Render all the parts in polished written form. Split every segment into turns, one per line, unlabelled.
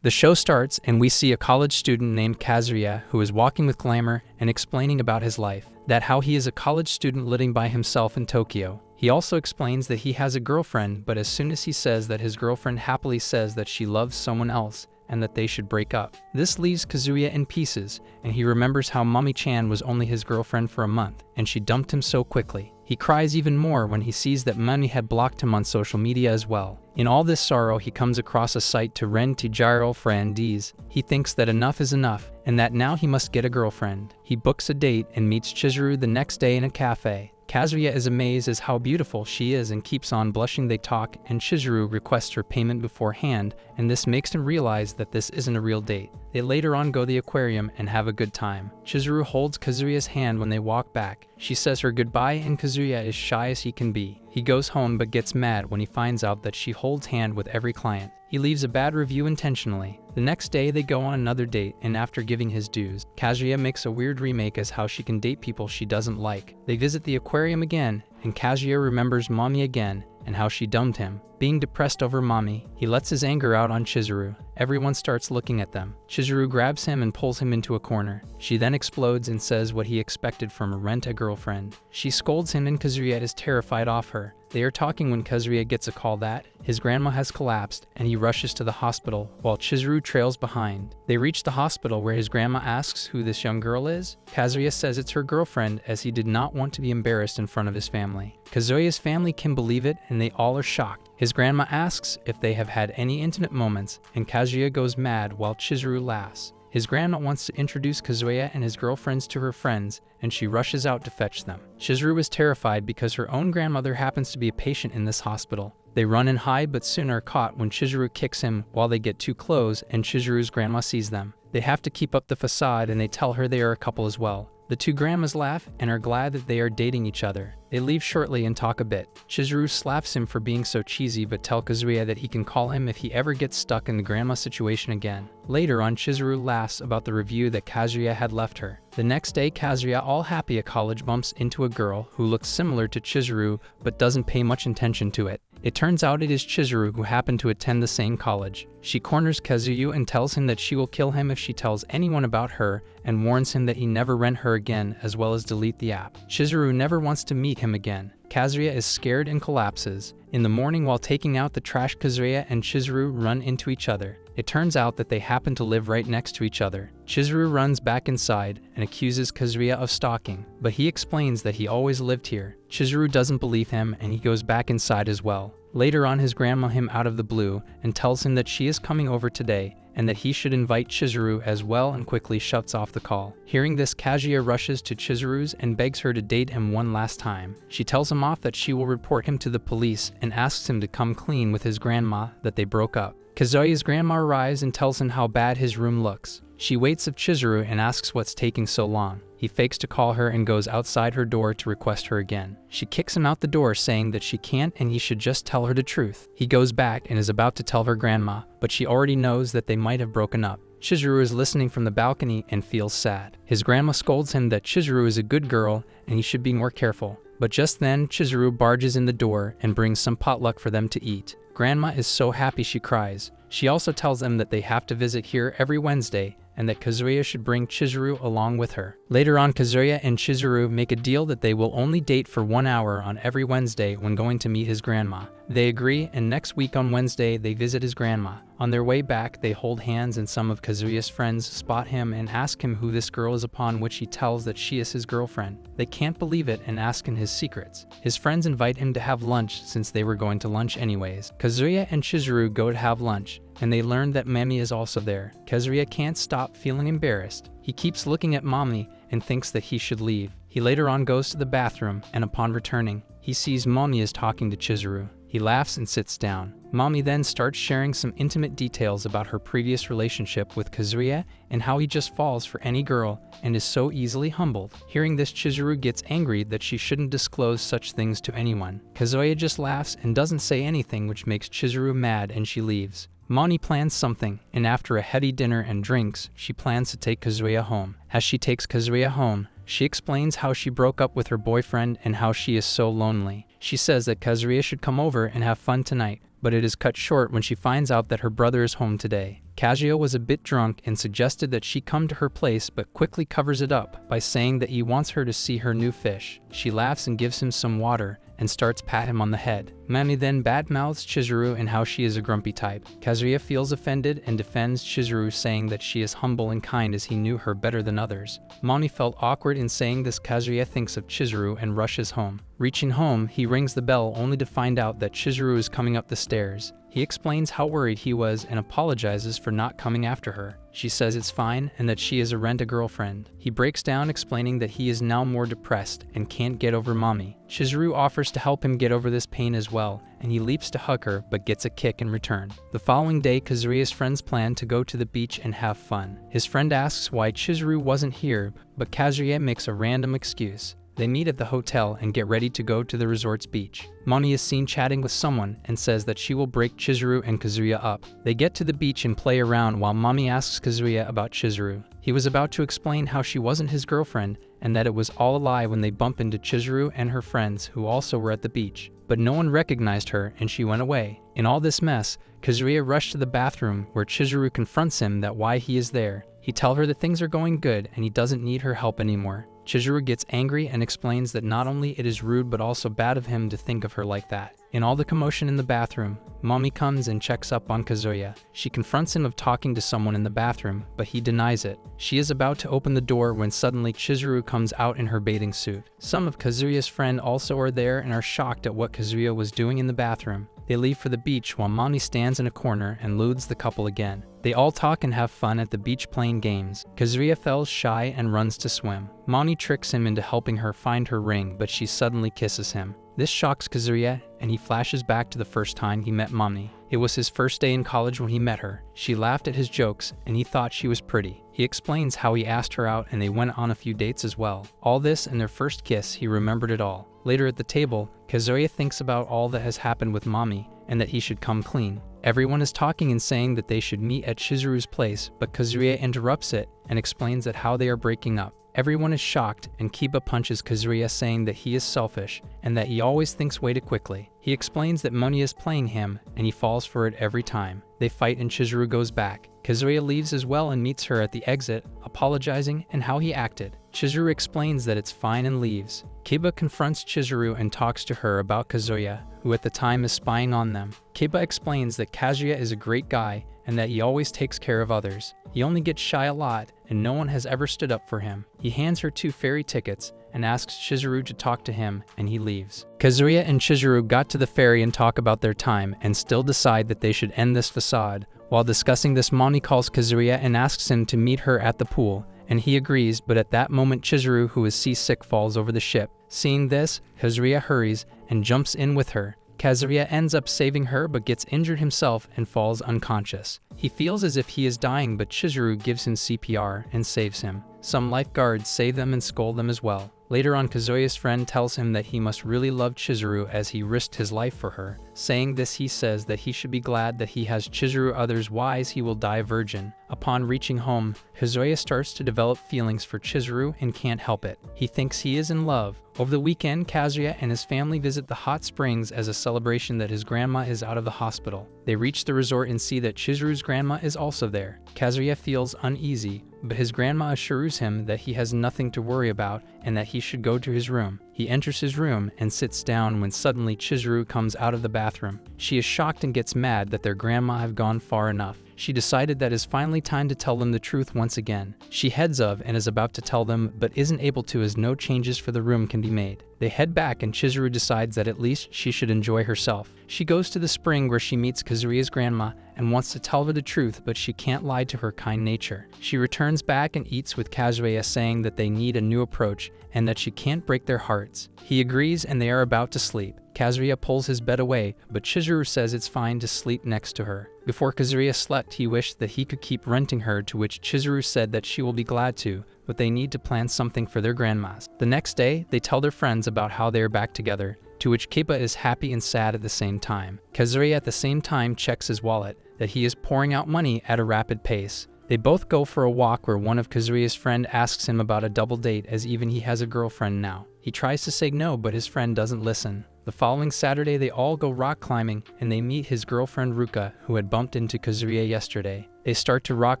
The show starts and we see a college student named Kazuya who is walking with glamour and explaining about his life, that how he is a college student living by himself in Tokyo. He also explains that he has a girlfriend, but as soon as he says that his girlfriend happily says that she loves someone else and that they should break up. This leaves Kazuya in pieces, and he remembers how Mami-chan was only his girlfriend for a month, and she dumped him so quickly. He cries even more when he sees that Mami had blocked him on social media as well. In all this sorrow, he comes across a site to rent Tijiro friends. He thinks that enough is enough, and that now he must get a girlfriend. He books a date and meets Chizuru the next day in a cafe. Kazuya is amazed as how beautiful she is and keeps on blushing. They talk, and Chizuru requests her payment beforehand, and this makes him realize that this isn't a real date. They later on go to the aquarium and have a good time. Chizuru holds Kazuya's hand when they walk back. She says her goodbye and Kazuya is shy as he can be. He goes home but gets mad when he finds out that she holds hand with every client. He leaves a bad review intentionally. The next day they go on another date, and after giving his dues, Kazuya makes a weird remake as how she can date people she doesn't like. They visit the aquarium again, and Kazuya remembers Mami again and how she dumped him. Being depressed over Mami, he lets his anger out on Chizuru. Everyone starts looking at them. Chizuru grabs him and pulls him into a corner. She then explodes and says what he expected from a rent-a-girlfriend. She scolds him and Kazuya is terrified of her. They are talking when Kazuya gets a call that his grandma has collapsed, and he rushes to the hospital while Chizuru trails behind. They reach the hospital where his grandma asks who this young girl is. Kazuya says it's her girlfriend, as he did not want to be embarrassed in front of his family. Kazuya's family can believe it and they all are shocked. His grandma asks if they have had any intimate moments, and Kazuya goes mad while Chizuru laughs. His grandma wants to introduce Kazuya and his girlfriends to her friends, and she rushes out to fetch them. Chizuru is terrified because her own grandmother happens to be a patient in this hospital. They run and hide but soon are caught when Chizuru kicks him while they get too close and Chizuru's grandma sees them. They have to keep up the facade and they tell her they are a couple as well. The two grandmas laugh and are glad that they are dating each other. They leave shortly and talk a bit. Chizuru slaps him for being so cheesy but tell Kazuya that he can call him if he ever gets stuck in the grandma situation again. Later on, Chizuru laughs about the review that Kazuya had left her. The next day, Kazuya, all happy at college, bumps into a girl who looks similar to Chizuru but doesn't pay much attention to it. It turns out it is Chizuru, who happened to attend the same college. She corners Kazuya and tells him that she will kill him if she tells anyone about her, and warns him that he never rent her again, as well as delete the app. Chizuru never wants to meet him again. Kazuya is scared and collapses. In the morning, while taking out the trash, Kazuya and Chizuru run into each other. It turns out that they happen to live right next to each other. Chizuru runs back inside and accuses Kazuya of stalking, but he explains that he always lived here. Chizuru doesn't believe him and he goes back inside as well. Later on, his grandma him out of the blue and tells him that she is coming over today and that he should invite Chizuru as well, and quickly shuts off the call. Hearing this, Kazuya rushes to Chizuru's and begs her to date him one last time. She tells him off that she will report him to the police and asks him to come clean with his grandma that they broke up. Kazuya's grandma arrives and tells him how bad his room looks. She waits of Chizuru and asks what's taking so long. He fakes to call her and goes outside her door to request her again. She kicks him out the door, saying that she can't and he should just tell her the truth. He goes back and is about to tell her grandma, but she already knows that they might have broken up. Chizuru is listening from the balcony and feels sad. His grandma scolds him that Chizuru is a good girl and he should be more careful. But just then, Chizuru barges in the door and brings some potluck for them to eat. Grandma is so happy she cries. She also tells them that they have to visit here every Wednesday and that Kazuya should bring Chizuru along with her. Later on, Kazuya and Chizuru make a deal that they will only date for 1 hour on every Wednesday when going to meet his grandma. They agree, and next week on Wednesday they visit his grandma. On their way back, they hold hands and some of Kazuya's friends spot him and ask him who this girl is, upon which he tells that she is his girlfriend. They can't believe it and ask him his secrets. His friends invite him to have lunch since they were going to lunch anyways. Kazuya and Chizuru go to have lunch, and they learn that Mami is also there. Kazuya can't stop feeling embarrassed. He keeps looking at Mami and thinks that he should leave. He later on goes to the bathroom, and upon returning, he sees Mami is talking to Chizuru. He laughs and sits down. Mami then starts sharing some intimate details about her previous relationship with Kazuya and how he just falls for any girl and is so easily humbled. Hearing this, Chizuru gets angry that she shouldn't disclose such things to anyone. Kazuya just laughs and doesn't say anything, which makes Chizuru mad, and she leaves. Mami plans something, and after a heavy dinner and drinks, she plans to take Kazuya home. As she takes Kazuya home, she explains how she broke up with her boyfriend and how she is so lonely. She says that Kazuya should come over and have fun tonight, but it is cut short when she finds out that her brother is home today. Kazuya was a bit drunk and suggested that she come to her place but quickly covers it up by saying that he wants her to see her new fish. She laughs and gives him some water and starts pat him on the head. Mami then badmouths Chizuru and how she is a grumpy type. Kazuya feels offended and defends Chizuru, saying that she is humble and kind as he knew her better than others. Mami felt awkward in saying this. Kazuya thinks of Chizuru and rushes home. Reaching home, he rings the bell only to find out that Chizuru is coming up the stairs. He explains how worried he was and apologizes for not coming after her. She says it's fine and that she is a rent-a-girlfriend. He breaks down explaining that he is now more depressed and can't get over Mami. Chizuru offers to help him get over this pain as well, and he leaps to hug her but gets a kick in return. The following day, Kazuya's friends plan to go to the beach and have fun. His friend asks why Chizuru wasn't here, but Kazuya makes a random excuse. They meet at the hotel and get ready to go to the resort's beach. Mami is seen chatting with someone and says that she will break Chizuru and Kazuya up. They get to the beach and play around while Mami asks Kazuya about Chizuru. He was about to explain how she wasn't his girlfriend and that it was all a lie when they bump into Chizuru and her friends who also were at the beach. But no one recognized her and she went away. In all this mess, Kazuya rushed to the bathroom where Chizuru confronts him that why he is there. He tells her that things are going good and he doesn't need her help anymore. Chizuru gets angry and explains that not only it is rude but also bad of him to think of her like that. In all the commotion in the bathroom, Mami comes and checks up on Kazuya. She confronts him of talking to someone in the bathroom, but he denies it. She is about to open the door when suddenly Chizuru comes out in her bathing suit. Some of Kazuya's friends also are there and are shocked at what Kazuya was doing in the bathroom. They leave for the beach while Mami stands in a corner and lewds the couple again. They all talk and have fun at the beach playing games. Kazuya feels shy and runs to swim. Mami tricks him into helping her find her ring, but she suddenly kisses him. This shocks Kazuya, and he flashes back to the first time he met Mami. It was his first day in college when he met her. She laughed at his jokes, and he thought she was pretty. He explains how he asked her out and they went on a few dates as well. All this and their first kiss, he remembered it all. Later at the table, Kazuya thinks about all that has happened with Mami and that he should come clean. Everyone is talking and saying that they should meet at Chizuru's place, but Kazuya interrupts it and explains that how they are breaking up. Everyone is shocked and Kiba punches Kazuya, saying that he is selfish and that he always thinks way too quickly. He explains that Moni is playing him and he falls for it every time. They fight and Chizuru goes back. Kazuya leaves as well and meets her at the exit, apologizing and how he acted. Chizuru explains that it's fine and leaves. Kiba confronts Chizuru and talks to her about Kazuya, who at the time is spying on them. Kiba explains that Kazuya is a great guy and that he always takes care of others. He only gets shy a lot and no one has ever stood up for him. He hands her 2 ferry tickets and asks Chizuru to talk to him, and he leaves. Kazuya and Chizuru got to the ferry and talk about their time and still decide that they should end this facade. While discussing this, Moni calls Kazuya and asks him to meet her at the pool, and he agrees, but at that moment Chizuru, who is seasick, falls over the ship. Seeing this, Kazuya hurries and jumps in with her. Kazuya ends up saving her but gets injured himself and falls unconscious. He feels as if he is dying, but Chizuru gives him CPR and saves him. Some lifeguards save them and scold them as well. Later on, Kazuya's friend tells him that he must really love Chizuru as he risked his life for her. Saying this, he says that he should be glad that he has Chizuru, otherwise he will die a virgin. Upon reaching home, Kazuya starts to develop feelings for Chizuru and can't help it. He thinks he is in love. Over the weekend, Kazuya and his family visit the hot springs as a celebration that his grandma is out of the hospital. They reach the resort and see that Chizuru's grandma is also there. Kazuya feels uneasy, but his grandma assures him that he has nothing to worry about and that he should go to his room. He enters his room and sits down when suddenly Chizuru comes out of the bathroom. She is shocked and gets mad that their grandma have gone far enough. She decided that it's finally time to tell them the truth once again. She heads up and is about to tell them, but isn't able to as no changes for the room can be made. They head back and Chizuru decides that at least she should enjoy herself. She goes to the spring where she meets Kazuya's grandma and wants to tell her the truth, but she can't lie to her kind nature. She returns back and eats with Kazuya, saying that they need a new approach and that she can't break their hearts. He agrees and they are about to sleep. Kazuya pulls his bed away, but Chizuru says it's fine to sleep next to her. Before Kazuya slept, he wished that he could keep renting her, to which Chizuru said that she will be glad to, but they need to plan something for their grandmas. The next day, they tell their friends about how they are back together, to which Kiba is happy and sad at the same time. Kazuya at the same time checks his wallet, that he is pouring out money at a rapid pace. They both go for a walk where one of Kazuya's friend asks him about a double date, as even he has a girlfriend now. He tries to say no, but his friend doesn't listen. The following Saturday, they all go rock climbing and they meet his girlfriend Ruka, who had bumped into Kazuya yesterday. They start to rock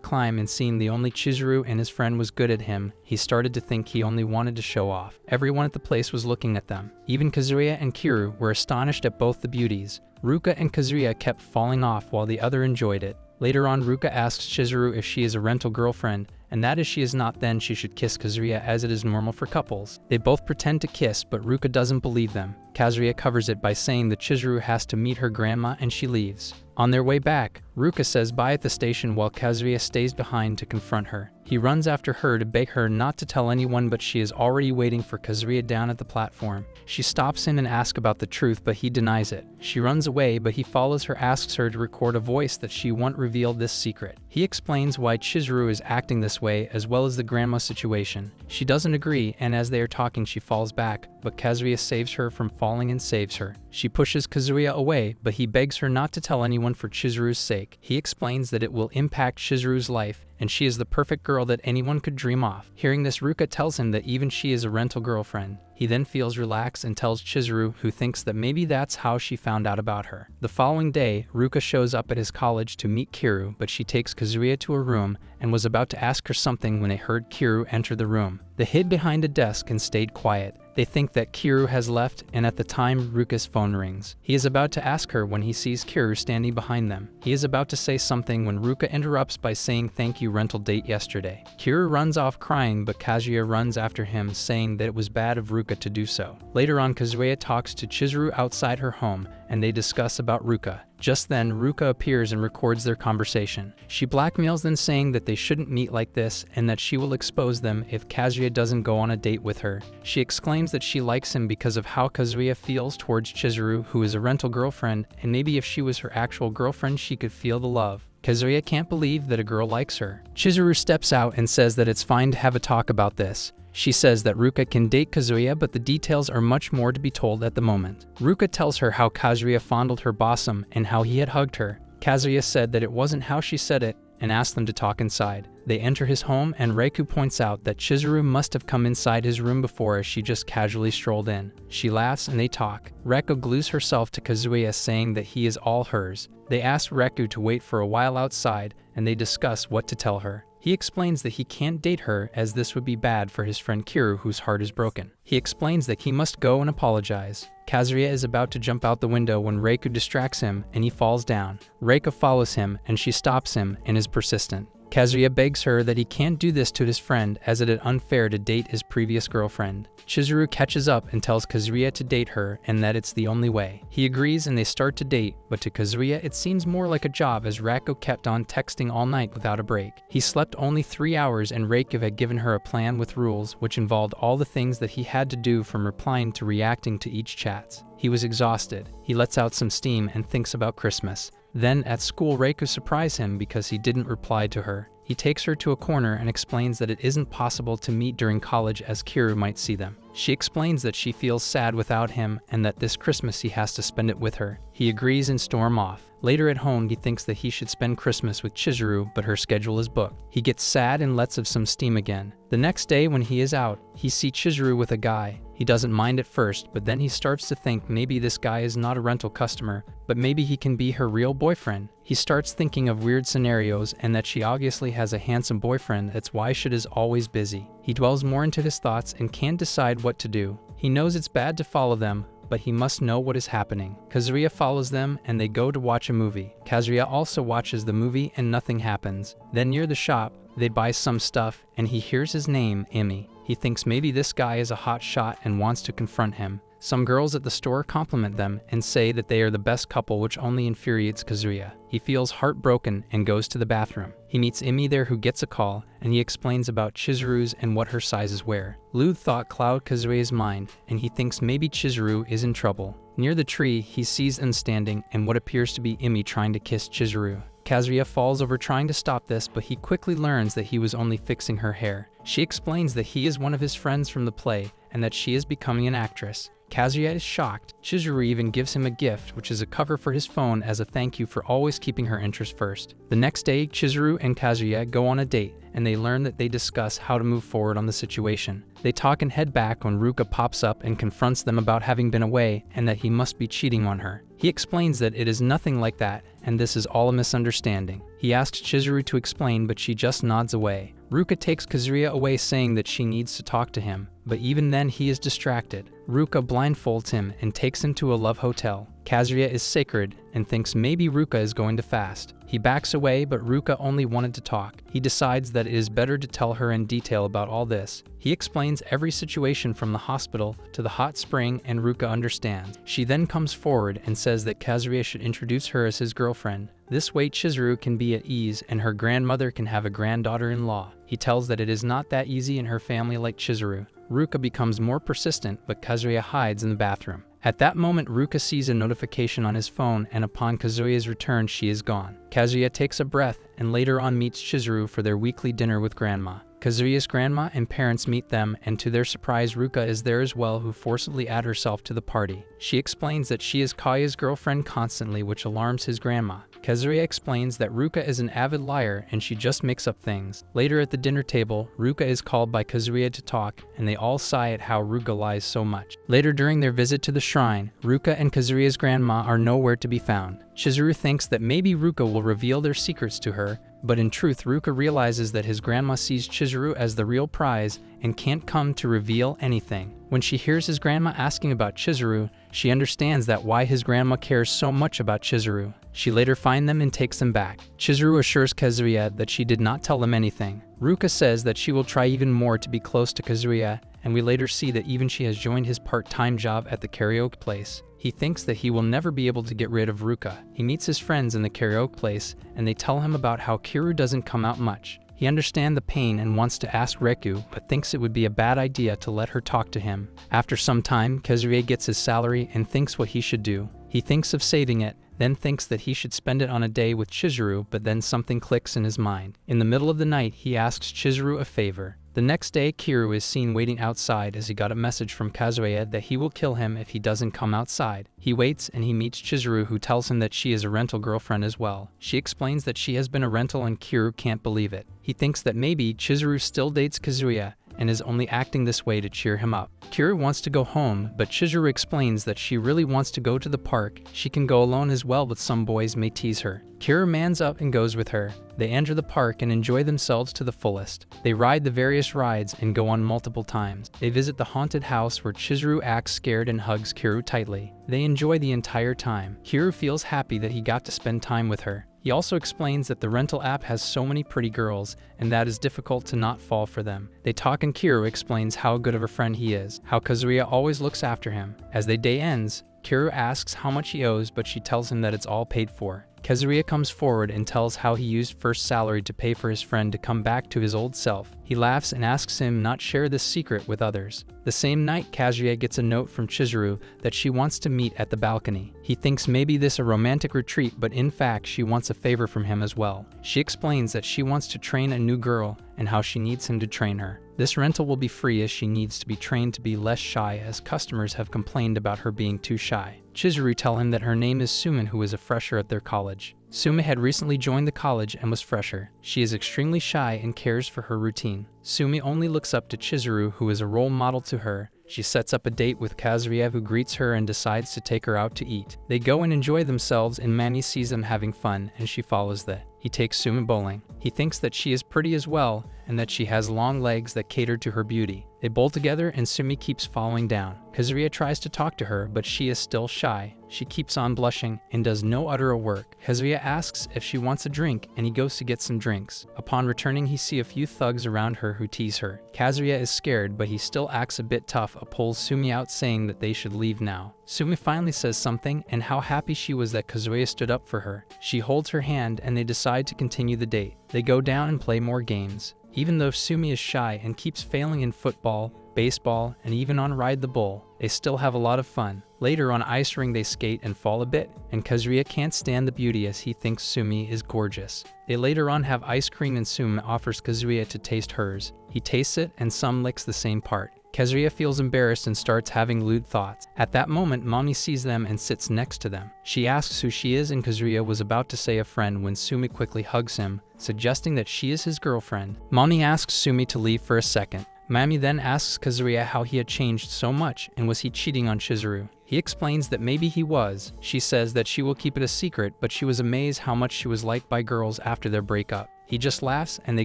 climb, and seeing the only Chizuru and his friend was good at him, he started to think he only wanted to show off. Everyone at the place was looking at them. Even Kazuya and Kiru were astonished at both the beauties. Ruka and Kazuya kept falling off while the other enjoyed it. Later on, Ruka asks Chizuru if she is a rental girlfriend, and that if she is not, then she should kiss Kazuya as it is normal for couples. They both pretend to kiss, but Ruka doesn't believe them. Kazuya covers it by saying that Chizuru has to meet her grandma, and she leaves. On their way back, Ruka says bye at the station while Kazuya stays behind to confront her. He runs after her to beg her not to tell anyone, but she is already waiting for Kazuya down at the platform. She stops him and asks about the truth, but he denies it. She runs away, but he follows her, asks her to record a voice that she won't reveal this secret. He explains why Chizuru is acting this way, as well as the grandma situation. She doesn't agree, and as they are talking, she falls back, but Kazuya saves her from falling and saves her. She pushes Kazuya away, but he begs her not to tell anyone for Chizuru's sake. He explains that it will impact Chizuru's life, and she is the perfect girl that anyone could dream of. Hearing this, Ruka tells him that even she is a rental girlfriend. He then feels relaxed and tells Chizuru, who thinks that maybe that's how she found out about her. The following day, Ruka shows up at his college to meet Kiru, but she takes Kazuya to her room and was about to ask her something when they heard Kiru enter the room. They hid behind a desk and stayed quiet. They think that Kiru has left, and at the time, Ruka's phone rings. He is about to ask her when he sees Kiru standing behind them. He is about to say something when Ruka interrupts by saying thank you rental date yesterday. Kiru runs off crying, but Kazuya runs after him, saying that it was bad of Ruka to do so. Later on, Kazuya talks to Chizuru outside her home, and they discuss about Ruka. Just then, Ruka appears and records their conversation. She blackmails them, saying that they shouldn't meet like this and that she will expose them if Kazuya doesn't go on a date with her. She exclaims that she likes him because of how Kazuya feels towards Chizuru, who is a rental girlfriend, and maybe if she was her actual girlfriend, she could feel the love. Kazuya can't believe that a girl likes her. Chizuru steps out and says that it's fine to have a talk about this. She says that Ruka can date Kazuya, but the details are much more to be told at the moment. Ruka tells her how Kazuya fondled her bosom and how he had hugged her. Kazuya said that it wasn't how she said it and asked them to talk inside. They enter his home, and Reiku points out that Chizuru must have come inside his room before, as she just casually strolled in. She laughs and they talk. Reiku glues herself to Kazuya, saying that he is all hers. They ask Reiku to wait for a while outside, and they discuss what to tell her. He explains that he can't date her as this would be bad for his friend Kiru, whose heart is broken. He explains that he must go and apologize. Kazuya is about to jump out the window when Reiku distracts him and he falls down. Reiku follows him and she stops him and is persistent. Kazuya begs her that he can't do this to his friend as it is unfair to date his previous girlfriend. Chizuru catches up and tells Kazuya to date her and that it's the only way. He agrees and they start to date, but to Kazuya it seems more like a job as Reiku kept on texting all night without a break. He slept only 3 hours and Reiku had given her a plan with rules which involved all the things that he had to do, from replying to reacting to each chat. He was exhausted. He lets out some steam and thinks about Christmas. Then at school, Reiku surprises him because he didn't reply to her. He takes her to a corner and explains that it isn't possible to meet during college as Kiru might see them. She explains that she feels sad without him and that this Christmas he has to spend it with her. He agrees and storms off. Later at home, he thinks that he should spend Christmas with Chizuru, but her schedule is booked. He gets sad and lets of some steam again. The next day when he is out, he sees Chizuru with a guy. He doesn't mind at first, but then he starts to think maybe this guy is not a rental customer, but maybe he can be her real boyfriend. He starts thinking of weird scenarios and that she obviously has a handsome boyfriend, that's why she is always busy. He dwells more into his thoughts and can't decide what to do. He knows it's bad to follow them, but he must know what is happening. Kazuya follows them and they go to watch a movie. Kazuya also watches the movie and nothing happens. Then near the shop, they buy some stuff and he hears his name, Imi. He thinks maybe this guy is a hot shot and wants to confront him. Some girls at the store compliment them and say that they are the best couple, which only infuriates Kazuya. He feels heartbroken and goes to the bathroom. He meets Imi there, who gets a call, and he explains about Chizuru's and what her sizes wear. Lude thought cloud Kazuya's mind, and he thinks maybe Chizuru is in trouble. Near the tree, he sees them standing and what appears to be Imi trying to kiss Chizuru. Kazuya falls over trying to stop this, but he quickly learns that he was only fixing her hair. She explains that he is one of his friends from the play and that she is becoming an actress. Kazuya is shocked. Chizuru even gives him a gift, which is a cover for his phone as a thank you for always keeping her interest first. The next day, Chizuru and Kazuya go on a date, and they learn that they discuss how to move forward on the situation. They talk and head back when Ruka pops up and confronts them about having been away and that he must be cheating on her. He explains that it is nothing like that, and this is all a misunderstanding. He asks Chizuru to explain, but she just nods away. Ruka takes Kazuya away, saying that she needs to talk to him, but even then he is distracted. Ruka blindfolds him and takes him to a love hotel. Kazuya is sacred and thinks maybe Ruka is going to fast. He backs away, but Ruka only wanted to talk. He decides that it is better to tell her in detail about all this. He explains every situation from the hospital to the hot spring, and Ruka understands. She then comes forward and says that Kazuya should introduce her as his girlfriend. This way Chizuru can be at ease and her grandmother can have a granddaughter-in-law. He tells that it is not that easy in her family like Chizuru. Ruka becomes more persistent, but Kazuya hides in the bathroom. At that moment, Ruka sees a notification on his phone, and upon Kazuya's return, she is gone. Kazuya takes a breath and later on meets Chizuru for their weekly dinner with Grandma. Kazuya's grandma and parents meet them, and to their surprise, Ruka is there as well, who forcibly adds herself to the party. She explains that she is Kaya's girlfriend constantly, which alarms his grandma. Kazuya explains that Ruka is an avid liar and she just makes up things. Later at the dinner table, Ruka is called by Kazuya to talk, and they all sigh at how Ruka lies so much. Later during their visit to the shrine, Ruka and Kazuya's grandma are nowhere to be found. Chizuru thinks that maybe Ruka will reveal their secrets to her, but in truth Ruka realizes that his grandma sees Chizuru as the real prize and can't come to reveal anything. When she hears his grandma asking about Chizuru, she understands that why his grandma cares so much about Chizuru. She later finds them and takes them back. Chizuru assures Kazuya that she did not tell them anything. Ruka says that she will try even more to be close to Kazuya, and we later see that even she has joined his part-time job at the karaoke place. He thinks that he will never be able to get rid of Ruka. He meets his friends in the karaoke place, and they tell him about how Kiru doesn't come out much. He understands the pain and wants to ask Reku, but thinks it would be a bad idea to let her talk to him. After some time, Kazuya gets his salary and thinks what he should do. He thinks of saving it, then thinks that he should spend it on a day with Chizuru, but then something clicks in his mind. In the middle of the night, he asks Chizuru a favor. The next day, Kiru is seen waiting outside as he got a message from Kazuya that he will kill him if he doesn't come outside. He waits and he meets Chizuru, who tells him that she is a rental girlfriend as well. She explains that she has been a rental and Kiru can't believe it. He thinks that maybe Chizuru still dates Kazuya and is only acting this way to cheer him up. Kiru wants to go home, but Chizuru explains that she really wants to go to the park. She can go alone as well, but some boys may tease her. Kiru mans up and goes with her. They enter the park and enjoy themselves to the fullest. They ride the various rides and go on multiple times. They visit the haunted house where Chizuru acts scared and hugs Kiru tightly. They enjoy the entire time. Kiru feels happy that he got to spend time with her. He also explains that the rental app has so many pretty girls, and that is difficult to not fall for them. They talk and Kiru explains how good of a friend he is, how Kazuya always looks after him. As the day ends, Kiru asks how much he owes, but she tells him that it's all paid for. Kazuya comes forward and tells how he used first salary to pay for his friend to come back to his old self. He laughs and asks him not share this secret with others. The same night, Kazuya gets a note from Chizuru that she wants to meet at the balcony. He thinks maybe this a romantic retreat, but in fact she wants a favor from him as well. She explains that she wants to train a new girl and how she needs him to train her. This rental will be free as she needs to be trained to be less shy, as customers have complained about her being too shy. Chizuru tells him that her name is Sumin, who is a fresher at their college. Sumi had recently joined the college and was fresher. She is extremely shy and cares for her routine. Sumi only looks up to Chizuru, who is a role model to her. She sets up a date with Kazuya, who greets her and decides to take her out to eat. They go and enjoy themselves, and Manny sees them having fun and she follows that. He takes Sumi bowling. He thinks that she is pretty as well and that she has long legs that cater to her beauty. They bowl together and Sumi keeps falling down. Kazuya tries to talk to her, but she is still shy. She keeps on blushing and does no utter work. Kazuya asks if she wants a drink and he goes to get some drinks. Upon returning, he sees a few thugs around her who tease her. Kazuya is scared, but he still acts a bit tough, pulls Sumi out saying that they should leave now. Sumi finally says something and how happy she was that Kazuya stood up for her. She holds her hand and they decide to continue the date. They go down and play more games. Even though Sumi is shy and keeps failing in football, baseball, and even on Ride the Bull, they still have a lot of fun. Later on ice ring they skate and fall a bit, and Kazuya can't stand the beauty as he thinks Sumi is gorgeous. They later on have ice cream and Sumi offers Kazuya to taste hers. He tastes it and some licks the same part. Kazuya feels embarrassed and starts having lewd thoughts. At that moment, Mommy sees them and sits next to them. She asks who she is, and Kazuya was about to say a friend when Sumi quickly hugs him, suggesting that she is his girlfriend. Mommy asks Sumi to leave for a second, Mami then asks Kazuya how he had changed so much and was he cheating on Chizuru. He explains that maybe he was. She says that she will keep it a secret, but she was amazed how much she was liked by girls after their breakup. He just laughs and they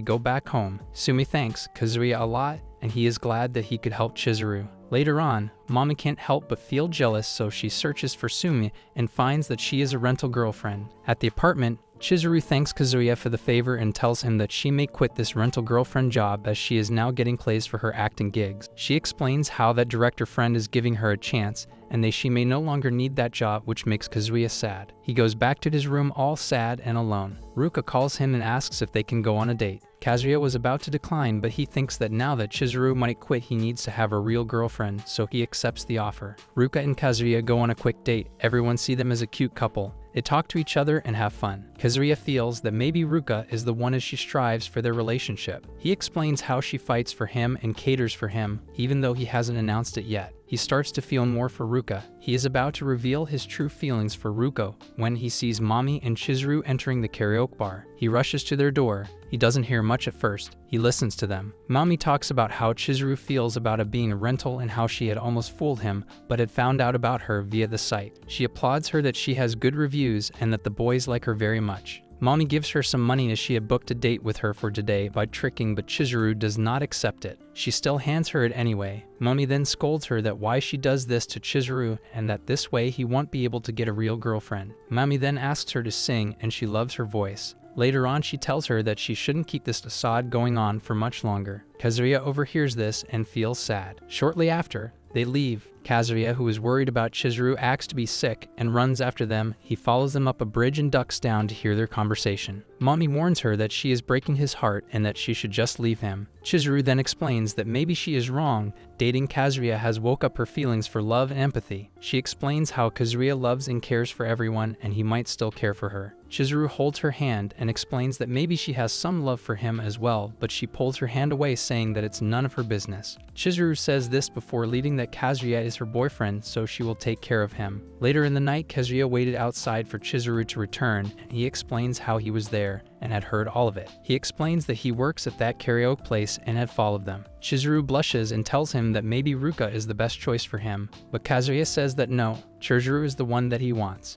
go back home. Sumi thanks Kazuya a lot and he is glad that he could help Chizuru. Later on, Mami can't help but feel jealous, so she searches for Sumi and finds that she is a rental girlfriend. At the apartment, Chizuru thanks Kazuya for the favor and tells him that she may quit this rental girlfriend job as she is now getting plays for her acting gigs. She explains how that director friend is giving her a chance and that she may no longer need that job, which makes Kazuya sad. He goes back to his room all sad and alone. Ruka calls him and asks if they can go on a date. Kazuya was about to decline, but he thinks that now that Chizuru might quit, he needs to have a real girlfriend, so he accepts the offer. Ruka and Kazuya go on a quick date. Everyone see them as a cute couple. They talk to each other and have fun. Kazuya feels that maybe Ruka is the one as she strives for their relationship. He explains how she fights for him and caters for him, even though he hasn't announced it yet. He starts to feel more for Ruka. He is about to reveal his true feelings for Ruko when he sees Mami and Chizuru entering the karaoke bar. He rushes to their door. He doesn't hear much at first. He listens to them. Mami talks about how Chizuru feels about it being a rental and how she had almost fooled him, but had found out about her via the site. She applauds her that she has good reviews and that the boys like her very much. Mami gives her some money as she had booked a date with her for today by tricking, but Chizuru does not accept it. She still hands her it anyway. Mami then scolds her that why she does this to Chizuru and that this way he won't be able to get a real girlfriend. Mami then asks her to sing and she loves her voice. Later on, she tells her that she shouldn't keep this facade going on for much longer. Kazuya overhears this and feels sad. Shortly after, they leave. Kazuya, who is worried about Chizuru, acts to be sick and runs after them. He follows them up a bridge and ducks down to hear their conversation. Mami warns her that she is breaking his heart and that she should just leave him. Chizuru then explains that maybe she is wrong. Dating Kazuya has woke up her feelings for love and empathy. She explains how Kazuya loves and cares for everyone and he might still care for her. Chizuru holds her hand and explains that maybe she has some love for him as well, but she pulls her hand away saying that it's none of her business. Chizuru says this before leaving that Kazuya is her boyfriend, so she will take care of him. Later in the night, Kazuya waited outside for Chizuru to return, and he explains how he was there and had heard all of it. He explains that he works at that karaoke place and had followed them. Chizuru blushes and tells him that maybe Ruka is the best choice for him, but Kazuya says that no, Chizuru is the one that he wants.